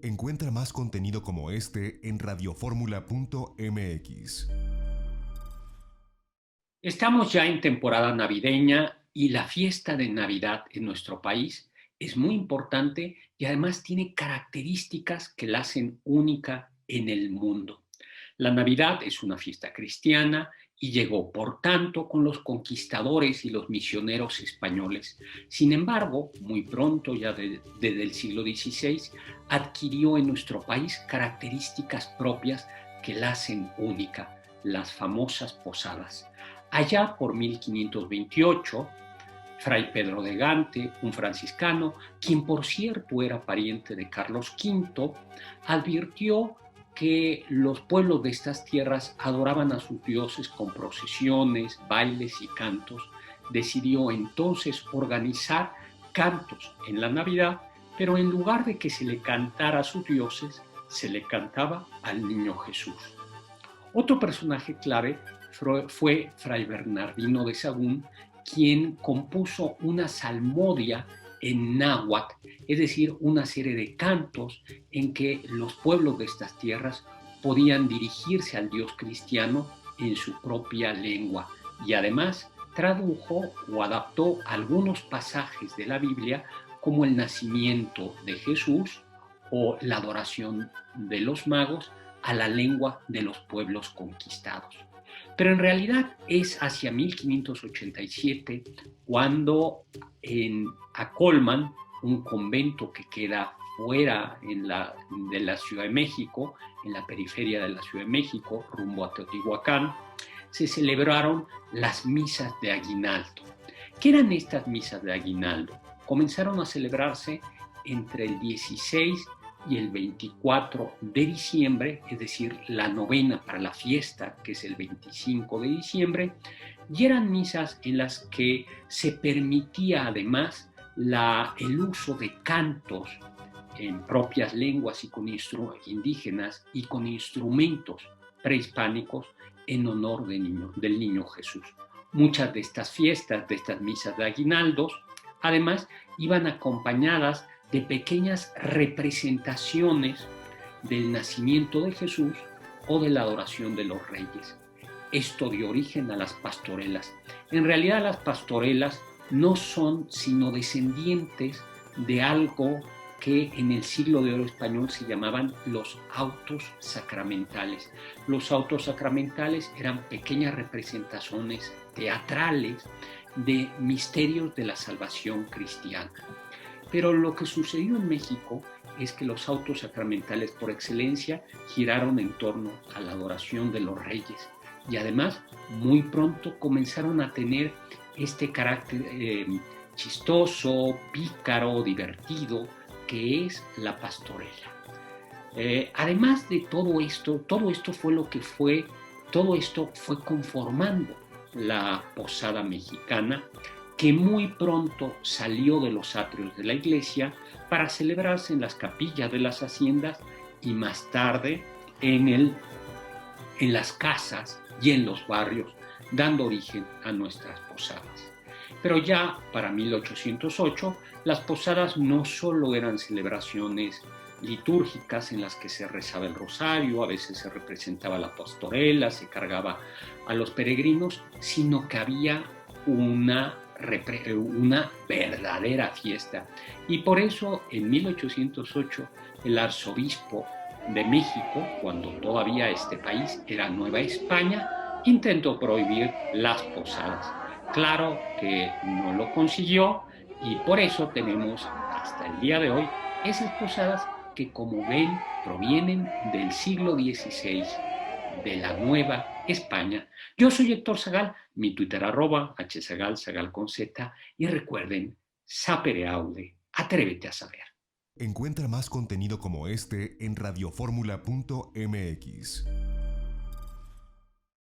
Encuentra más contenido como este en radioformula.mx. Estamos ya en temporada navideña y la fiesta de Navidad en nuestro país es muy importante y además tiene características que la hacen única en el mundo. La Navidad es una fiesta cristiana y llegó, por tanto, con los conquistadores y los misioneros españoles. Sin embargo, muy pronto, ya desde el siglo XVI, adquirió en nuestro país características propias que la hacen única, las famosas posadas. Allá por 1528, Fray Pedro de Gante, un franciscano, quien por cierto era pariente de Carlos V, advirtió que los pueblos de estas tierras adoraban a sus dioses con procesiones, bailes y cantos. Decidió entonces organizar cantos en la Navidad, pero en lugar de que se le cantara a sus dioses, se le cantaba al niño Jesús. Otro personaje clave fue Fray Bernardino de Sahagún, quien compuso una salmodia en náhuatl, es decir, una serie de cantos en que los pueblos de estas tierras podían dirigirse al Dios cristiano en su propia lengua y además tradujo o adaptó algunos pasajes de la Biblia como el nacimiento de Jesús o la adoración de los magos a la lengua de los pueblos conquistados. Pero en realidad es hacia 1587 cuando en Acolman, un convento que queda fuera de la Ciudad de México, en la periferia de la Ciudad de México, rumbo a Teotihuacán, se celebraron las misas de aguinaldo. ¿Qué eran estas misas de aguinaldo? Comenzaron a celebrarse entre el 16 y el 24 de diciembre, es decir, la novena para la fiesta, que es el 25 de diciembre, y eran misas en las que se permitía además el uso de cantos en propias lenguas y con indígenas y con instrumentos prehispánicos en honor del niño Jesús. Muchas de estas fiestas, de estas misas de aguinaldos, además iban acompañadas de pequeñas representaciones del nacimiento de Jesús o de la adoración de los reyes. Esto dio origen a las pastorelas. En realidad las pastorelas no son sino descendientes de algo que en el siglo de oro español se llamaban los autos sacramentales. Los autos sacramentales eran pequeñas representaciones teatrales de misterios de la salvación cristiana. Pero lo que sucedió en México es que los autos sacramentales por excelencia giraron en torno a la adoración de los reyes y además muy pronto comenzaron a tener este carácter chistoso, pícaro, divertido, que es la pastorela. Además de todo esto fue conformando la posada mexicana, que muy pronto salió de los atrios de la iglesia para celebrarse en las capillas de las haciendas y más tarde en las casas y en los barrios, dando origen a nuestras posadas. Pero ya para 1808, las posadas no solo eran celebraciones litúrgicas en las que se rezaba el rosario, a veces se representaba la pastorela, se cargaba a los peregrinos, sino que había una verdadera fiesta. Y por eso en 1808 el arzobispo de México, cuando todavía este país era Nueva España, intentó prohibir las posadas. Claro que no lo consiguió y por eso tenemos hasta el día de hoy esas posadas que, como ven, provienen del siglo XVI, de la Nueva España. Yo soy Héctor Zagal, mi Twitter @hzagal, Zagal con Z, y recuerden, sapere aude, atrévete a saber. Encuentra más contenido como este en radioformula.mx.